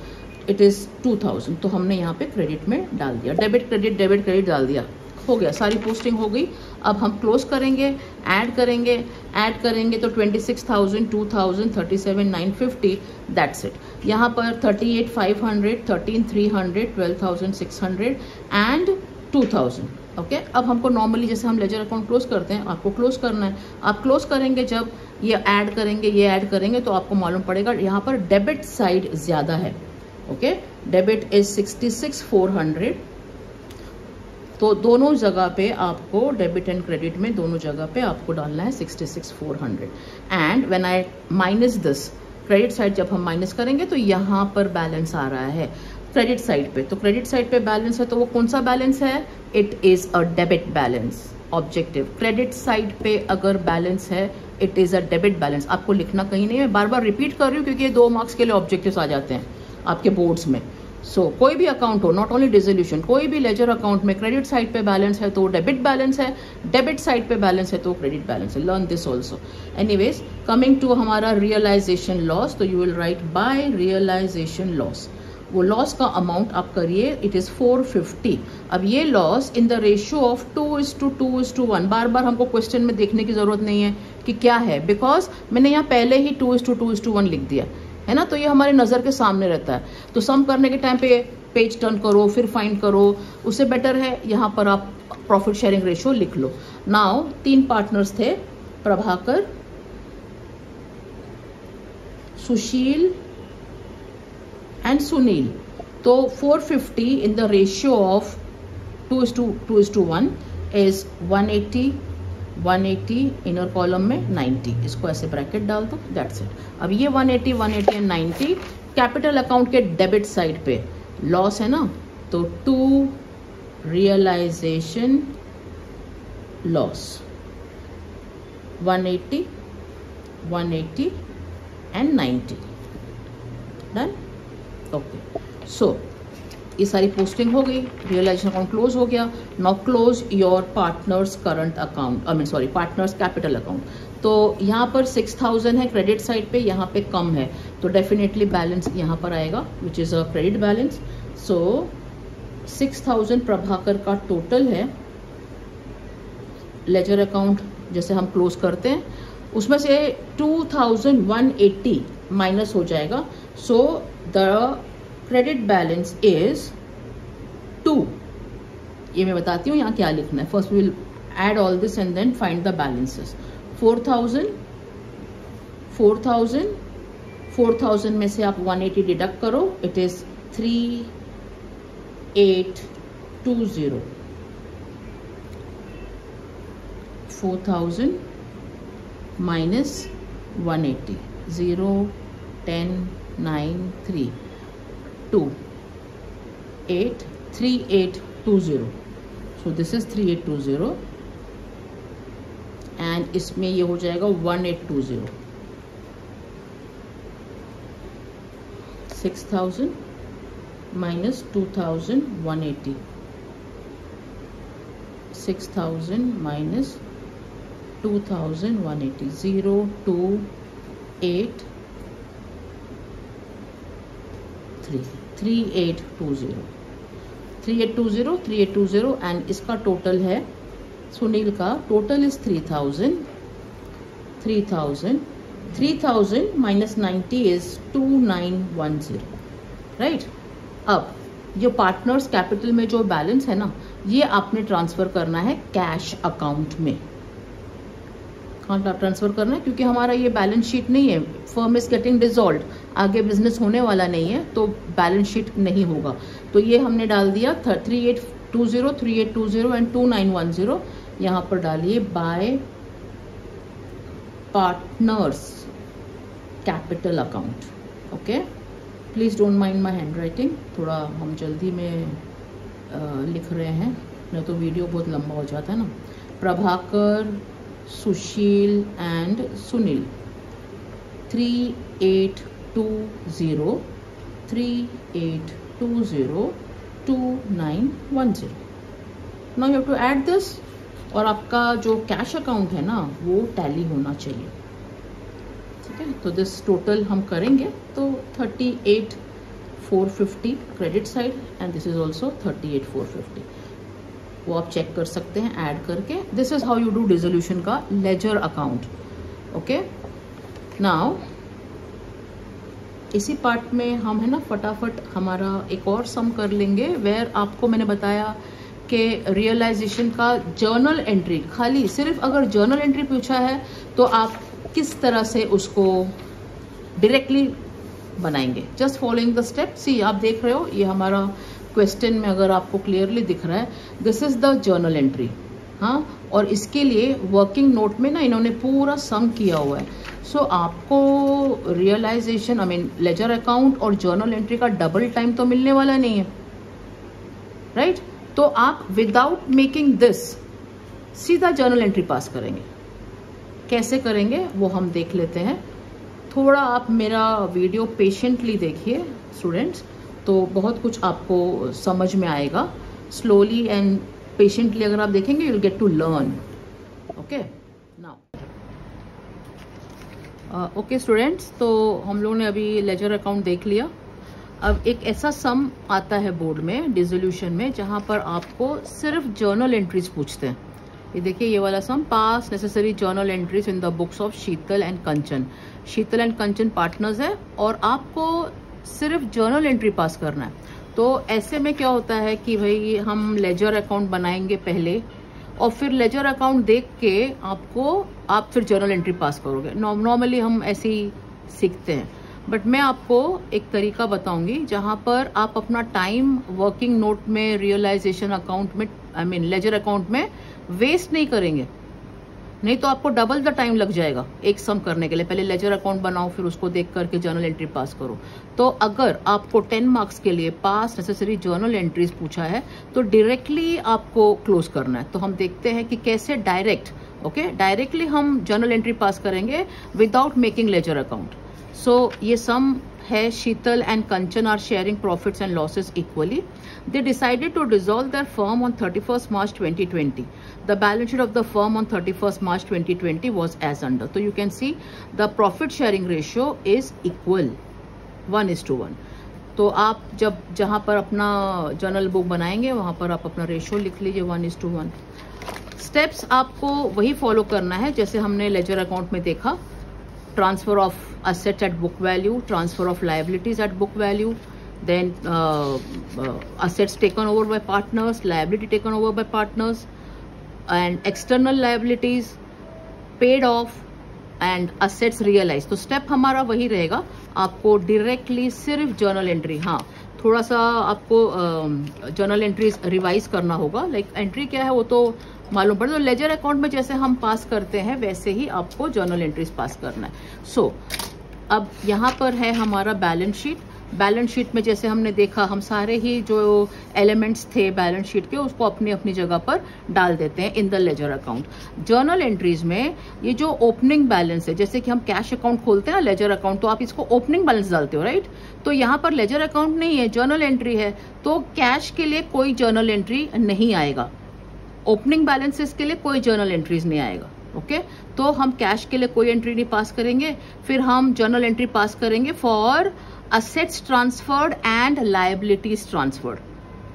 It is 2,000, तो हमने यहाँ पे क्रेडिट में डाल दिया, डेबिट क्रेडिट डाल दिया, हो गया, सारी पोस्टिंग हो गई। अब हम क्लोज करेंगे, ऐड करेंगे तो 26,000, 2,000, 37,950, दैट्स इट। यहाँ पर 38,500, 13,300, 12,600 एंड 2,000, ओके। अब हमको नॉर्मली जैसे हम लेजर अकाउंट क्लोज करते हैं, आपको क्लोज करना है। आप क्लोज करेंगे जब ये ऐड करेंगे तो आपको मालूम पड़ेगा यहाँ पर डेबिट साइड ज्यादा है, ओके। डेबिट इज 66,400, तो दोनों जगह पे आपको डेबिट एंड क्रेडिट में दोनों जगह पे आपको डालना है 66,400। And when I minus this, credit side जब हम माइनस करेंगे तो यहाँ पर बैलेंस आ रहा है क्रेडिट साइड पे, तो क्रेडिट साइड पे बैलेंस है तो वो कौन सा बैलेंस है? It is a debit balance. Objective, credit side पे अगर बैलेंस है it is a debit balance. आपको लिखना कहीं नहीं है, बार बार रिपीट कर रही हूँ क्योंकि ये 2 मार्क्स के लिए ऑब्जेक्टिव्स आ जाते हैं आपके बोर्ड्स में। कोई भी अकाउंट हो, नॉट ओनली डिसोल्यूशन, कोई भी लेजर अकाउंट में क्रेडिट साइड पे बैलेंस है तो डेबिट बैलेंस है, डेबिट साइड पे बैलेंस है तो क्रेडिट बैलेंस है। Learn this also. Anyways, coming to हमारा रियलाइजेशन लॉस, तो you will write by realisation loss. वो लॉस का अमाउंट आप करिए, इट इज 450। अब ये loss in the ratio of 2:2:1। बार बार हमको क्वेश्चन में देखने की जरूरत नहीं है कि क्या है, बिकॉज मैंने यहाँ पहले ही 2:2:1 लिख दिया है ना, तो ये हमारे नजर के सामने रहता है। तो सम करने के टाइम पे पेज टर्न करो, फिर फाइंड करो, उससे बेटर है यहाँ पर आप प्रॉफिट शेयरिंग रेशियो लिख लो। नाउ 3 पार्टनर्स थे, प्रभाकर, सुशील एंड सुनील। तो 450 इन the ratio of 2:1 is 180, 180 inner column में 90। इसको ऐसे ब्रैकेट डाल दो, दैट्स इट। अब ये 180, 180 एंड 90 कैपिटल अकाउंट के डेबिट साइड पे लॉस है ना, तो 2 realisation loss 180, 180 and 90। Done? Okay, so ये सारी पोस्टिंग हो गई, रियलाइजेशन अकाउंट क्लोज हो गया। Now close your partners current account, partners capital account. तो यहाँ पर 6000 है क्रेडिट साइड पे, यहाँ पे कम है तो डेफिनेटली बैलेंस यहाँ पर आएगा which is a credit balance. So 6000 Prabhakar का टोटल है। लेजर अकाउंट जैसे हम क्लोज करते हैं उसमें से 2180 माइनस हो जाएगा। So the credit balance is 2। ये मैं बताती हूँ यहाँ क्या लिखना है। First will add all this and then find the balances. 4000 में से आप 180 डिडक्ट करो, it is 3820। 4000 minus 180, 0, 10, 9, 3, 2, 8, 3820। So this is 3820 and इसमें ये हो जाएगा 1820। 6000 माइनस 2180, 6000 माइनस 2180, 0, 2, 8, 3, 3820, 3820 एंड इसका टोटल है, सुनील का total is 3000 minus 90 is 2910, right. अब जो पार्टनर्स कैपिटल में जो बैलेंस है ना, ये आपने ट्रांसफर करना है कैश अकाउंट में। कहाँ ट्रांसफर करना है, क्योंकि हमारा ये बैलेंस शीट नहीं है, फर्म इज गेटिंग डिसॉल्व्ड, आगे बिजनेस होने वाला नहीं है तो बैलेंस शीट नहीं होगा। तो ये हमने डाल दिया 3820 एंड 2910 यहाँ पर डालिए bye partners capital account. Okay, please don't mind my hand writing, थोड़ा हम जल्दी में लिख रहे हैं, नहीं तो वीडियो बहुत लंबा हो जाता है ना। Prabhakar, Sushil and Sunil 3820 2910। Now you have to add this, और आपका जो कैश अकाउंट है ना वो टैली होना चाहिए, ठीक है। तो दिस टोटल हम करेंगे तो 38,450 credit side and this is also 38,450, वो आप चेक कर सकते हैं ऐड करके। This is how you do dissolution का लेजर अकाउंट। ओके, नाउ इसी पार्ट में हम है ना फटाफट हमारा एक और सम कर लेंगे, वेयर आपको मैंने बताया कि रियलाइजेशन का जर्नल एंट्री, खाली सिर्फ अगर जर्नल एंट्री पूछा है तो आप किस तरह से उसको डायरेक्टली बनाएंगे। Just following the step. See, आप देख रहे हो ये हमारा क्वेश्चन में अगर आपको क्लियरली दिख रहा है, this is the journal entry. हाँ, और इसके लिए वर्किंग नोट में ना इन्होंने पूरा सम किया हुआ है। सो आपको realisation I mean ledger account और जर्नल एंट्री का डबल टाइम तो मिलने वाला नहीं है, राइट? तो आप विदाउट मेकिंग दिस सीधा जर्नल एंट्री पास करेंगे। कैसे करेंगे वो हम देख लेते हैं। थोड़ा आप मेरा वीडियो पेशेंटली देखिए स्टूडेंट्स, तो बहुत कुछ आपको समझ में आएगा। स्लोली एंड पेशेंटली अगर आप देखेंगे, you will get to learn. Okay, now okay students, तो हम लोगों ने अभी लेजर अकाउंट देख लिया। अब एक ऐसा सम आता है बोर्ड में डिसोल्यूशन में, जहां पर आपको सिर्फ जर्नल एंट्रीज पूछते हैं। ये देखिए, ये वाला sum, pass necessary journal entries in the books of Sheetal and Kanchan. Sheetal and Kanchan partners है और आपको सिर्फ जर्नल एंट्री पास करना है। तो ऐसे में क्या होता है कि भाई हम लेजर अकाउंट बनाएंगे पहले, और फिर लेजर अकाउंट देख के आप फिर जर्नल एंट्री पास करोगे। नॉर्मली हम ऐसे ही सीखते हैं, बट मैं आपको एक तरीका बताऊंगी जहां पर आप अपना टाइम वर्किंग नोट में, रियलाइजेशन अकाउंट में, आई मीन लेजर अकाउंट में वेस्ट नहीं करेंगे। नहीं तो आपको डबल द टाइम लग जाएगा एक सम करने के लिए। पहले लेजर अकाउंट बनाओ, फिर उसको देख करके जर्नल एंट्री पास करो। तो अगर आपको 10 मार्क्स के लिए पास नेसेसरी जर्नल एंट्रीज पूछा है तो डायरेक्टली आपको क्लोज करना है। तो हम देखते हैं कि कैसे डायरेक्टली हम जर्नल एंट्री पास करेंगे without making ledger account. So ये सम है, Sheetal and Kanchan are sharing profits and losses equally. They decided to dissolve their firm on 31st March 2020. The balance sheet of the firm on 31st March 2020 was as under. So you can see the profit sharing ratio is equal, 1:1. तो आप जहां पर अपना journal book बनाएंगे वहां पर आप अपना रेशियो लिख लीजिए 1:1. स्टेप्स आपको वही फॉलो करना है जैसे हमने लेजर अकाउंट में देखा. Transfer of assets at book value, transfer of liabilities at book value, then assets taken over by partners, liability taken over by partners, and external liabilities paid off and assets realized. तो step हमारा वही रहेगा. आपको directly सिर्फ journal entry, हाँ थोड़ा सा आपको जर्नल एंट्रीज रिवाइज करना होगा. लाइक एंट्री क्या है वो तो मालूम पड़े. तो लेजर अकाउंट में जैसे हम पास करते हैं वैसे ही आपको जर्नल एंट्रीज पास करना है. सो अब यहाँ पर है हमारा बैलेंस शीट. बैलेंस शीट में जैसे हमने देखा, हम सारे ही जो एलिमेंट्स थे बैलेंस शीट के उसको अपनी अपनी जगह पर डाल देते हैं in the ledger account. Journal entries में ये जो ओपनिंग बैलेंस है, जैसे कि हम कैश अकाउंट खोलते हैं ना लेजर अकाउंट, तो आप इसको ओपनिंग बैलेंस डालते हो, राइट. तो यहाँ पर लेजर अकाउंट नहीं है, जर्नल एंट्री है, तो कैश के लिए कोई जर्नल एंट्री नहीं आएगा. ओपनिंग बैलेंसेस के लिए कोई जर्नल एंट्रीज नहीं आएगा. ओके तो हम कैश के लिए कोई एंट्री नहीं पास करेंगे. फिर हम जर्नल एंट्री पास करेंगे for assets transferred and liabilities transferred,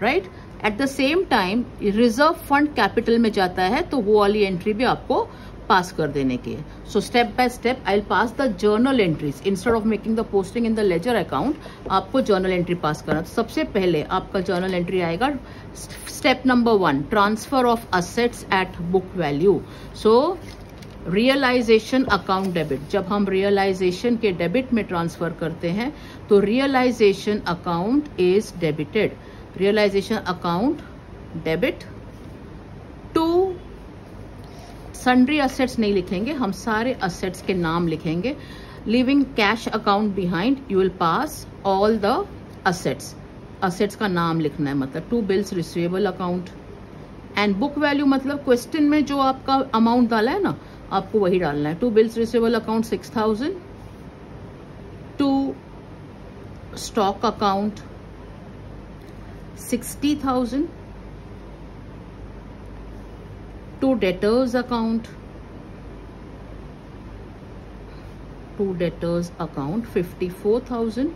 right. At the same time reserve fund capital में जाता है तो वो वाली एंट्री भी आपको पास कर देने की है. So step by step I'll pass the journal entries instead of making the posting in the ledger account. आपको journal entry पास करना. तो सबसे पहले आपका journal entry आएगा. Step number 1, transfer of assets at book value. So realisation account debit, जब हम realisation के डेबिट में ट्रांसफर करते हैं तो realisation account is debited. Realisation account debit to sundry assets नहीं लिखेंगे, हम सारे असेट्स के नाम लिखेंगे. Leaving cash account behind, you will pass all the assets. Assets का नाम लिखना है, मतलब to bills receivable account. And book value मतलब क्वेश्चन में जो आपका अमाउंट डाला है ना, आपको वही डालना है. To bills receivable account 6,000, to stock account 60,000, to debtors account 54,000.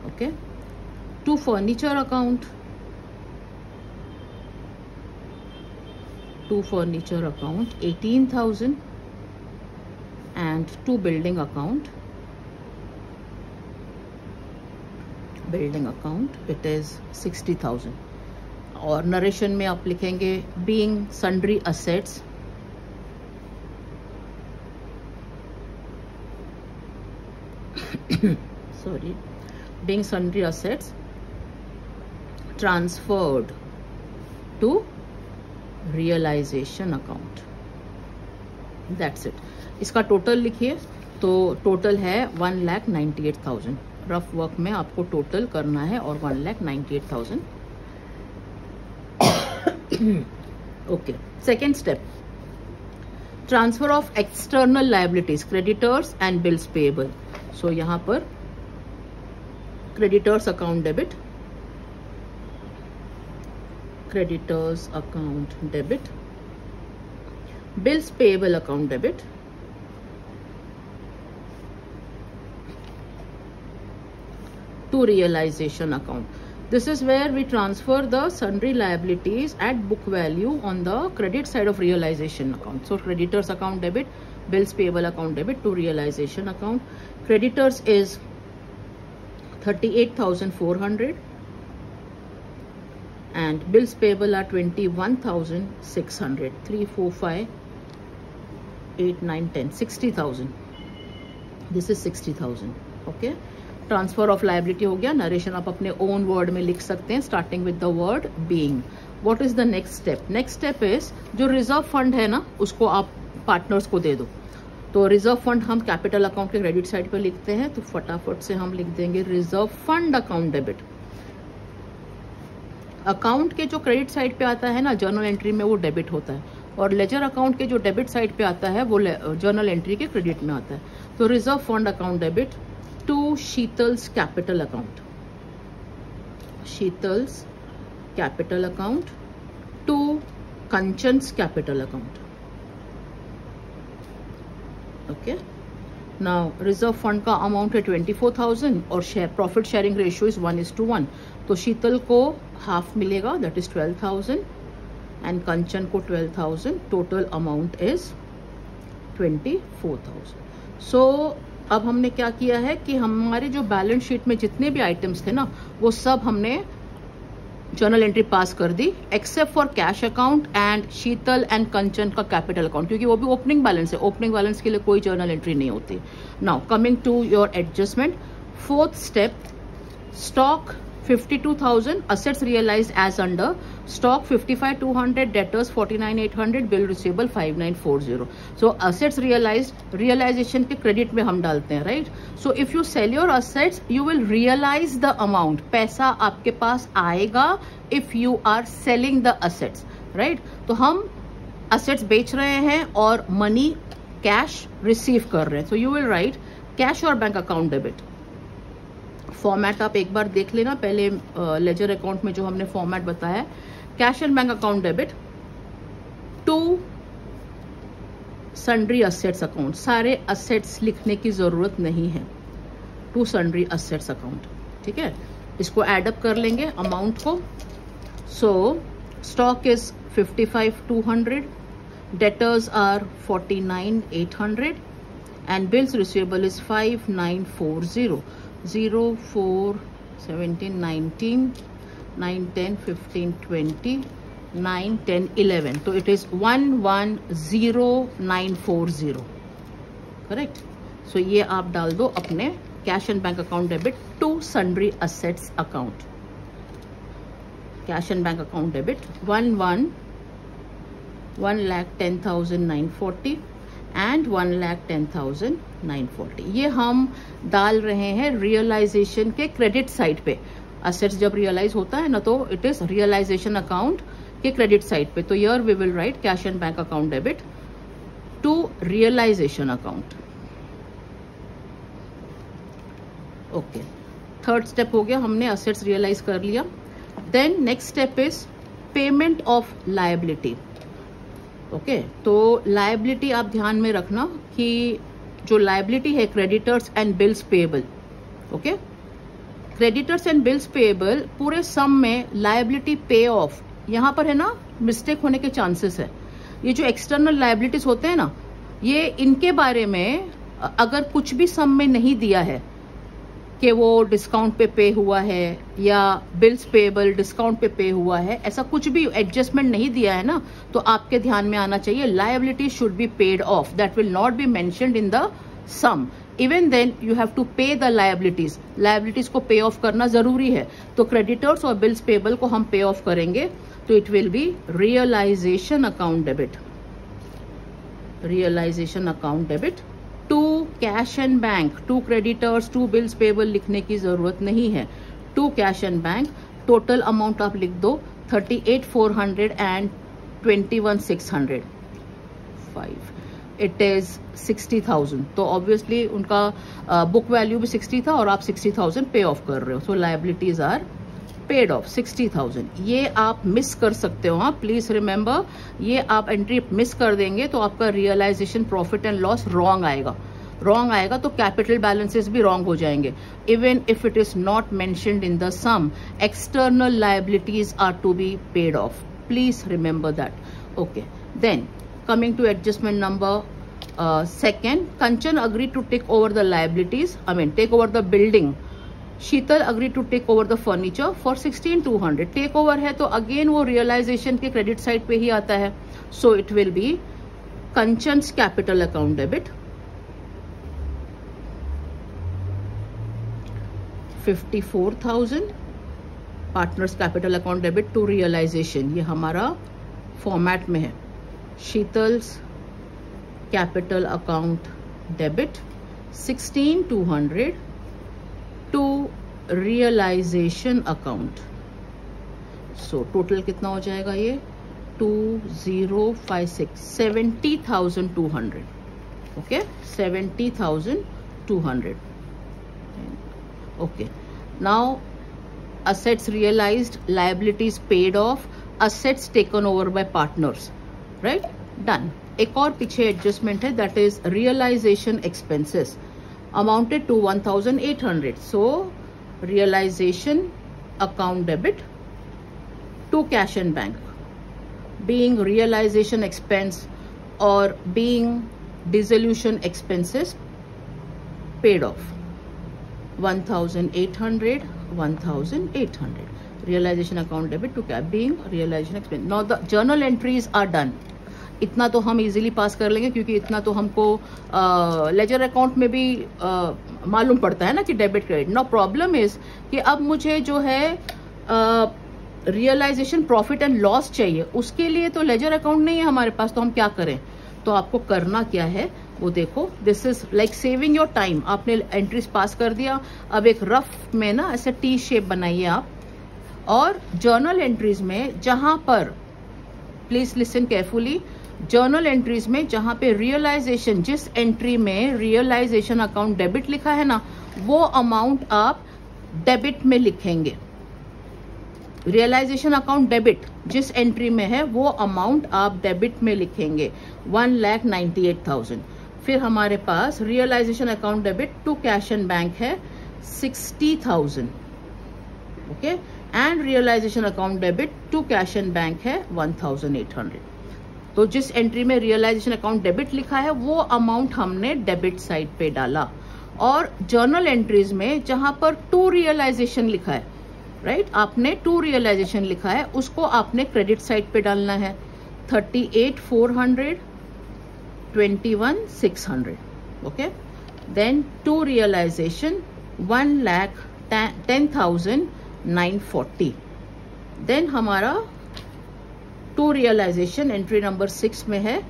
Okay, to furniture account, to furniture account 18,000, and to building account it is 60,000. और नरेशन में आप लिखेंगे being sundry assets being sundry assets transferred to realization account. That's it. इसका total लिखिए, तो total है 1,98,000। Rough work में आपको टोटल करना है और 1,98,000। Okay, second step, transfer of external liabilities, creditors and bills payable. So यहां पर creditors account debit, creditors account debit, bills payable account debit, to realization account. This is where we transfer the sundry liabilities at book value on the credit side of realization account. So creditors account debit, bills payable account debit to realization account. Creditors is 38,400 and bills payable are 21,600. 3, 4, 5, 8, 9, 10, 60,000. This is 60,000. Okay. Transfer of liability हो गया। Narration आप अपने own word में लिख सकते हैं, starting with the word being. What is the next step? Next step is जो reserve fund है ना, उसको आप पार्टनर्स को दे दो। तो रिजर्व फंड हम कैपिटल अकाउंट के क्रेडिट साइड पर लिखते हैं, तो फटाफट से हम लिख देंगे reserve fund account debit. Account के जो क्रेडिट साइड पे आता है ना जर्नल एंट्री में, वो डेबिट होता है, और लेजर अकाउंट के जो डेबिट साइड पे आता है वो जर्नल एंट्री के क्रेडिट में आता है। तो reserve fund account debit to Sheetal's capital account, Sheetal's capital account to Kanchan's capital account. Okay, now reserve fund का amount है 24,000 और profit sharing ratio is 1:1, तो शीतल को half मिलेगा, that is 12,000 and Kanchan को 12,000. total amount is 24,000. so अब हमने क्या किया है कि हमारे जो बैलेंस शीट में जितने भी आइटम्स थे ना, वो सब हमने जर्नल एंट्री पास कर दी, except for cash account and Sheetal and Kanchan का कैपिटल अकाउंट, क्योंकि वो भी ओपनिंग बैलेंस है। ओपनिंग बैलेंस के लिए कोई जर्नल एंट्री नहीं होती। Now coming to your adjustment, fourth step, stock 52,000, assets realized as under, stock 55,200, debtors 49,800, bill receivable 5,940. So assets realized, realization के credit में हम डालते हैं, right? So if you sell your assets, you will realize the amount. पैसा आपके पास आएगा if you are selling the assets, right? तो हम assets बेच रहे हैं और money cash receive कर रहे हैं. So you will write cash or bank account debit. Format आप एक बार देख लेना, पहले लेजर अकाउंट में जो हमने फॉर्मेट बताया, cash and bank account debit to sundry assets account. सारे असेट्स लिखने की जरूरत नहीं है, टू सन्ड्री असेट्स अकाउंट, ठीक है। इसको एडअप कर लेंगे अमाउंट को। So stock is 55,200, debtors are 49,800 and bills receivable is 5,940. 0, 4, 17, 19, 9, 10, 15, 20, 9, 10, 11. तो इट इज 1,10,940, करेक्ट। सो ये आप डाल दो अपने cash and bank account debit to sundry assets account. Cash and bank account debit 1,10,940 and 1,10,940। ये हम डाल रहे हैं रियलाइजेशन के क्रेडिट साइड पे। असेट्स जब रियलाइज होता है ना, तो इट इज रियलाइजेशन अकाउंट के क्रेडिट साइड पे। तो यर we will write cash and bank account debit to realisation account. Okay, third step हो गया, हमने असेट्स रियलाइज कर लिया। Then next step is payment of liability. Okay, तो लायबिलिटी आप ध्यान में रखना कि जो लायबिलिटी है creditors and bills payable. Okay, creditors and bills payable पूरे सम में लायबिलिटी पे ऑफ, यहां पर है ना मिस्टेक होने के चांसेस है। ये जो एक्सटर्नल लायबिलिटीज होते हैं ना, ये इनके बारे में अगर कुछ भी सम में नहीं दिया है कि वो डिस्काउंट पे हुआ है या बिल्स पेएबल डिस्काउंट पे हुआ है, ऐसा कुछ भी एडजस्टमेंट नहीं दिया है ना, तो आपके ध्यान में आना चाहिए liability should be paid off, that will not be mentioned in the sum. Even then you have to pay the liabilities, liabilities को पे ऑफ करना जरूरी है। तो क्रेडिटर्स और बिल्स पेएबल को हम पे ऑफ करेंगे, तो it will be realisation account debit. Realisation account debit. To cash and bank, to creditors, to bills payable लिखने की जरूरत नहीं है। To cash and bank, total amount आप लिख दो 38,400 एंड 21,600, 5, इट इज 60,000। तो ऑब्वियसली उनका बुक वैल्यू भी 60 था और आप 60,000 पे ऑफ कर रहे हो, सो लायबिलिटीज आर पेड ऑफ 60,000। ये आप मिस कर सकते हो, हाँ प्लीज रिमेंबर, ये आप एंट्री मिस कर देंगे तो आपका realisation profit and loss wrong आएगा तो कैपिटल बैलेंसेस भी रॉन्ग हो जाएंगे। Even if it is not mentioned in the sum, external liabilities are to be paid off, please remember that. Okay, then coming to adjustment number second, Kanchan agreed to take over the liabilities, take over the building. Sheetal agreed to take over the furniture for 16,200. Take over है तो again वो realisation के credit side पे ही आता है, so it will be Kanchan's capital account debit 54,000, partners capital account debit to realisation, ये हमारा फॉर्मेट में है। Sheetal's capital account debit 16,200 to realisation account, so total कितना हो जाएगा ये 2056, 70,200, okay 70,200। Okay, now assets realized, liabilities paid off, assets taken over by partners, right? Done. एक और पीछे एडजस्टमेंट है, that is realisation expenses amounted to 1,800, so realisation account debit to cash and bank, being realisation expense और being dissolution expenses paid off 1,800, 1,800. Realization account debit to cap being realization expense. Now the journal entries are done. इतना तो हम easily pass कर लेंगे क्योंकि इतना तो हमको लेजर अकाउंट में भी मालूम पड़ता है ना कि debit credit. No problem is कि अब मुझे जो है रियलाइजेशन प्रॉफिट एंड लॉस चाहिए, उसके लिए तो लेजर अकाउंट नहीं है हमारे पास, तो हम क्या करें? तो आपको करना क्या है वो देखो, this is like saving your time. आपने एंट्रीज पास कर दिया, अब एक रफ में ना ऐसे टी शेप बनाइए आप, और जर्नल एंट्रीज में जहां पर, please listen carefully, journal entries में जहां पे रियलाइजेशन, जिस एंट्री में रियलाइजेशन अकाउंट डेबिट लिखा है ना, वो अमाउंट आप डेबिट में लिखेंगे। रियलाइजेशन अकाउंट डेबिट जिस एंट्री में है वो अमाउंट आप डेबिट में लिखेंगे 1,98,000। फिर हमारे पास realisation account debit to cash and bank है 60,000, okay, and realisation account debit to cash and bank है 1,800। तो जिस एंट्री में रियलाइजेशन अकाउंट डेबिट लिखा है वो अमाउंट हमने डेबिट साइड पे डाला, और जर्नल एंट्रीज में जहां पर टू रियलाइजेशन लिखा है, राइट, आपने टू रियलाइजेशन लिखा है, उसको आपने क्रेडिट साइड पे डालना है 38,400, 21,600, ओके। Then to realisation 1,10,940। देन हमारा टू रियलाइजेशन एंट्री नंबर 6 में है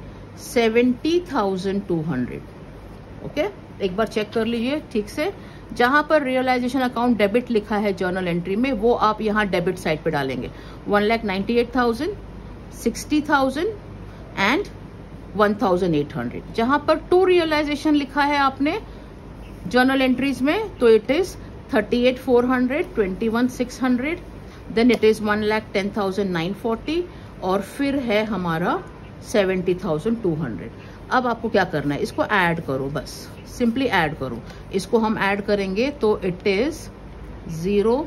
70,200, ओके। एक बार चेक कर लीजिए ठीक से, जहां पर रियलाइजेशन अकाउंट डेबिट लिखा है जर्नल एंट्री में वो आप यहां डेबिट साइड पे डालेंगे 1,98,000, 60,000 एंड 1,800। जहां पर टू रियलाइजेशन लिखा है आपने जर्नल एंट्रीज में, तो it is 38,400, 21,600, then it is 1,10,940, और फिर है हमारा 70,200। अब आपको क्या करना है, इसको ऐड करो, बस सिंपली ऐड करो। इसको हम ऐड करेंगे तो it is 0,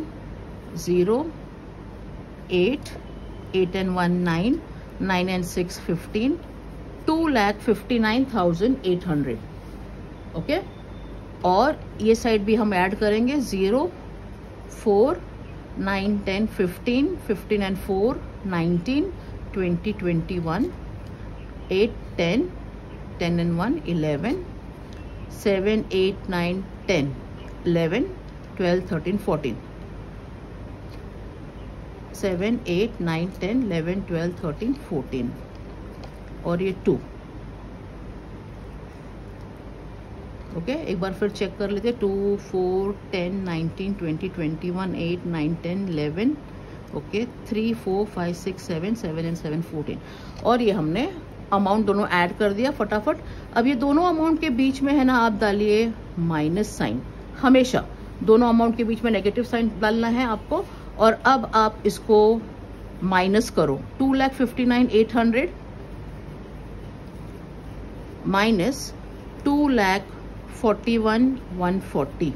0, 8, 8 and 1 9, 9 and 6 15, 2,59,800, okay. और ये साइड भी हम ऐड करेंगे 0, 4, 9, 10, 15, 15 and 4 19, 20, 21, 8, 10, 10 and 1 11, 7, 8, 9, 10, 11, 12, 13, 14, 7, 8, 9, 10, 11, 12, 13, 14, और ये 2, ओके एक बार फिर चेक कर लेते हैं। 2, 4, 10, 19, 20, 21, 8, 9, 10, 11, ओके 3, 4, 5, 6, 7, 7 एंड 7, 14। और ये हमने अमाउंट दोनों ऐड कर दिया फटाफट। अब ये दोनों अमाउंट के बीच में है ना, आप डालिए माइनस साइन। हमेशा दोनों अमाउंट के बीच में नेगेटिव साइन डालना है आपको। और अब आप इसको माइनस करो। 2,59,800 माइनस 2,41,140,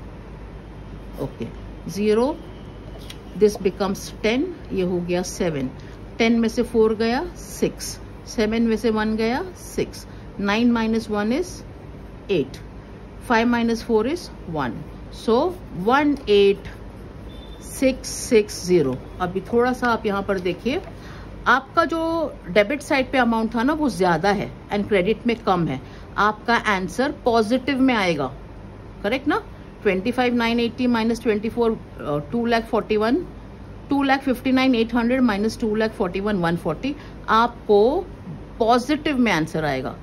ओके 0, दिस बिकम्स 10, ये हो गया 7, 10 में से 4 गया 6, 7 में से 1 गया 6, 9 minus 1 is 8, 5 minus 4 is 1, so 18660। अभी थोड़ा सा आप यहाँ पर देखिए, आपका जो डेबिट साइड पे अमाउंट था ना वो ज्यादा है एंड क्रेडिट में कम है। आपका आंसर पॉजिटिव में आएगा, करेक्ट ना। 25,980 माइनस 24, 2,59,800 माइनस 2,41,140, आपको पॉजिटिव में आंसर आएगा।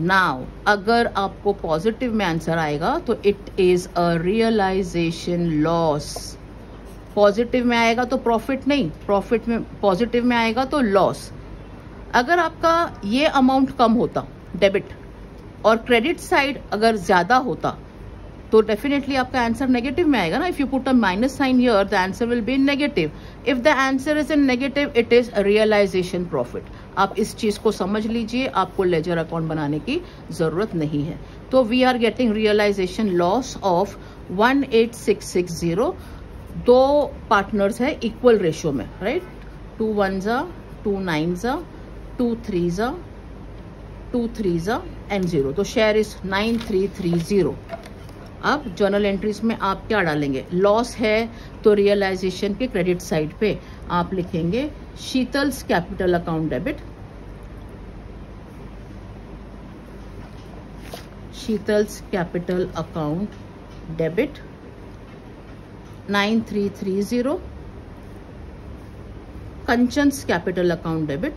नाउ अगर आपको पॉजिटिव में आंसर आएगा तो it is a realisation loss. Positive में आएगा तो प्रॉफिट नहीं, प्रॉफिट में पॉजिटिव में आएगा तो लॉस। अगर आपका ये अमाउंट कम होता डेबिट और क्रेडिट साइड अगर ज्यादा होता तो डेफिनेटली आपका आंसर नेगेटिव में आएगा ना। If you put a minus sign here the answer will be negative. If the answer is in negative it is realisation profit. आप इस चीज को समझ लीजिए, आपको लेजर अकाउंट बनाने की जरूरत नहीं है। तो we are getting realisation loss of 18660। दो पार्टनर्स है इक्वल रेशियो में, right. 2 1s, 2 9s, 2 3s, 2 3s and 0। तो शेयर इज 9330। अब जर्नल एंट्रीज में आप क्या डालेंगे? लॉस है तो रियलाइजेशन के क्रेडिट साइड पे आप लिखेंगे Sheetal's capital account debit, Sheetal's capital account debit 9330, Kanchan's capital account debit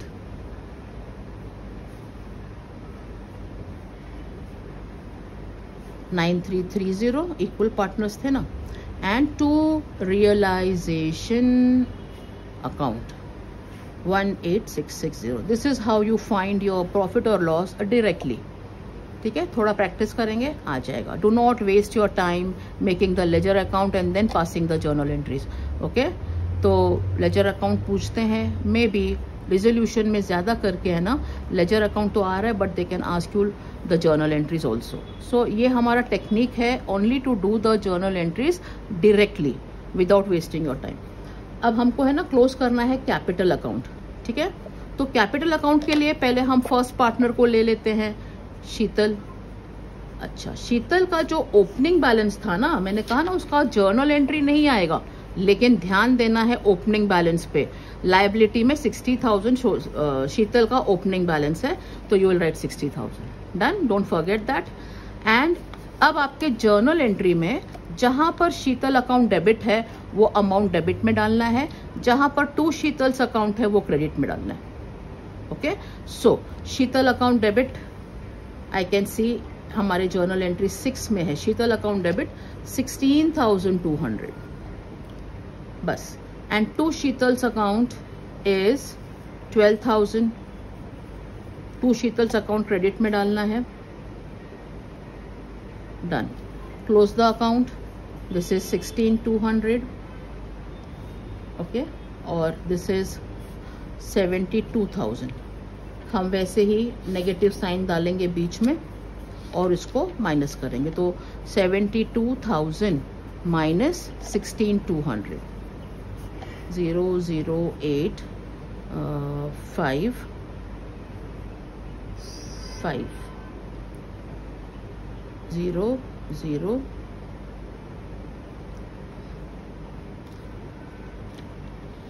9330, equal partners थे ना, and to realisation account 18660। This is how you find your profit और लॉस डायरेक्टली। ठीक है, थोड़ा प्रैक्टिस करेंगे आ जाएगा। Do not waste your time making the ledger account and then passing the journal entries. Okay, तो लेजर अकाउंट पूछते हैं, मे बी रिजोल्यूशन में ज्यादा करके है ना, लेजर अकाउंट तो आ रहा है but they can ask you the journal entries also. So ये हमारा टेक्निक है, only to do the journal entries directly without wasting your time. अब हमको है ना क्लोज करना है कैपिटल अकाउंट। ठीक है, तो कैपिटल अकाउंट के लिए पहले हम फर्स्ट पार्टनर को ले लेते हैं, शीतल। अच्छा, शीतल का जो ओपनिंग बैलेंस था ना, मैंने कहा ना उसका जर्नल एंट्री नहीं आएगा, लेकिन ध्यान देना है ओपनिंग बैलेंस पे। लायबिलिटी में 60,000 शीतल का ओपनिंग बैलेंस है, तो you will right 60,000। Done, don't forget that. And अब आपके जर्नल एंट्री में जहां पर शीतल अकाउंट डेबिट है वो अमाउंट डेबिट में डालना है, जहां पर टू शीतल्स अकाउंट है वो क्रेडिट में डालना है। Okay, so Sheetal account debit I can see हमारे जर्नल एंट्री 6 में है, शीतल अकाउंट डेबिट 16,200 बस, and to Sheetal's account is 12,000। To Sheetal's account credit में डालना है। Done, close the account. This is 16,200, okay, और दिस इज 72,000। हम वैसे ही नेगेटिव साइन डालेंगे बीच में और इसको माइनस करेंगे, तो 72,000 माइनस 16,200, 008 5 5 0 0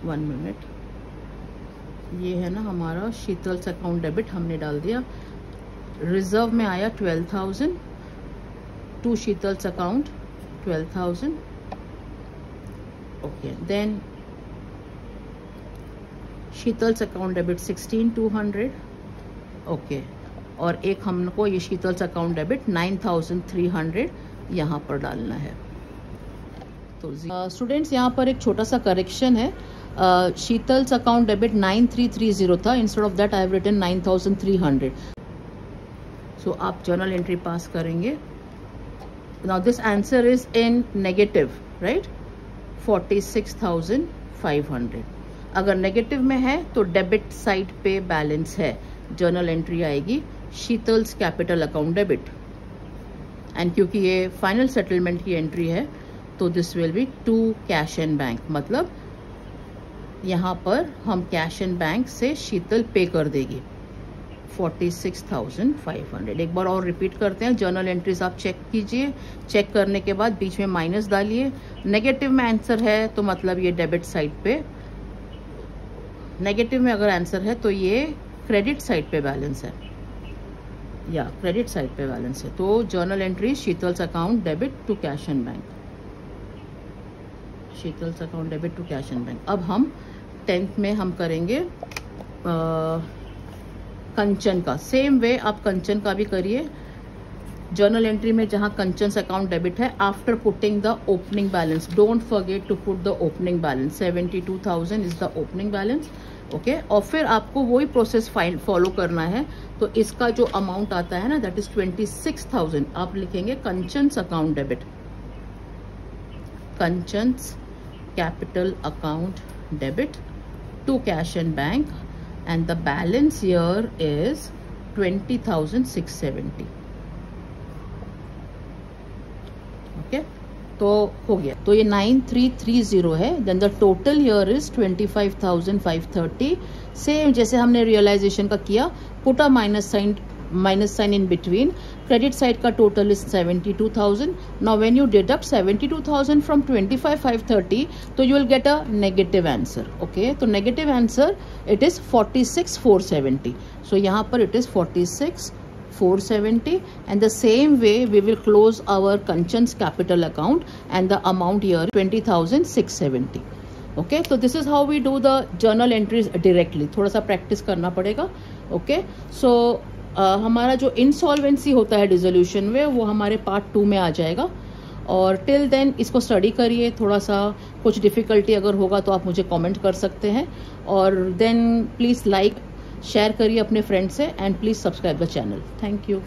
1 मिनट। ये है ना हमारा शीतल्स अकाउंट डेबिट, हमने डाल दिया। रिजर्व में आया 12,000, to Sheetal's account 12,000, okay. Then Sheetal's account debit 16,200, okay. और एक हमको ये शीतल्स अकाउंट डेबिट 9300 यहाँ पर डालना है। तो स्टूडेंट्स यहाँ पर एक छोटा सा करेक्शन है। शीतल्स अकाउंट डेबिट 9330 था, instead of that I have written 9300। So आप जर्नल एंट्री पास करेंगे। Now this answer is in negative, right, 46,500। अगर नेगेटिव में है तो डेबिट साइड पे बैलेंस है, जर्नल एंट्री आएगी Sheetal's capital account debit. And क्योंकि ये फाइनल सेटलमेंट की एंट्री है तो this will be to cash and bank, मतलब यहाँ पर हम कैश एंड बैंक से शीतल पे कर देगी 46,500। एक बार और रिपीट करते हैं, जर्नल एंट्रीज आप चेक कीजिए, चेक करने के बाद बीच में माइनस डालिए। नेगेटिव में आंसर है तो मतलब ये डेबिट साइड पे, नेगेटिव में अगर आंसर है तो ये क्रेडिट साइड पे बैलेंस है, या क्रेडिट साइड पे बैलेंस है। तो journal entry Sheetal's account debit to cash and bank, Sheetal's account debit to cash and bank. अब हम 10th में हम करेंगे कंचन का। सेम वे आप कंचन का भी करिए। जर्नल एंट्री में जहां कंचन अकाउंट डेबिट है, after putting the opening balance, don't forget to put the opening balance, 72,000 is the opening balance, okay. और फिर आपको वही प्रोसेस फॉलो करना है। तो इसका जो अमाउंट आता है ना, दैट इज 26,000। आप लिखेंगे Kanchan account debit, Kanchan capital account debit to cash and bank, and the balance here is 20,670, okay। तो हो गया, तो ये 9330 है। Then the total here is 25,530। Same जैसे हमने रियलाइजेशन का किया, put a minus sign in between. Credit side का total is 72,000. Now when you deduct 72,000 from 25,530, तो you will get a negative answer. Okay, तो negative answer it is 46,470. So यहाँ पर it is 46,470, and the same way we will close our Kanchan's capital account, and the amount here 20,670. Okay, so this is how we do the journal entries directly. थोड़ा सा practice करना पड़ेगा. Okay, so हमारा जो insolvency होता है dissolution में, वो हमारे पार्ट 2 में आ जाएगा। और टिल देन इसको स्टडी करिए। थोड़ा सा कुछ डिफ़िकल्टी अगर होगा तो आप मुझे कमेंट कर सकते हैं। और देन प्लीज़ लाइक शेयर करिए अपने फ्रेंड से, and please subscribe the channel. Thank you.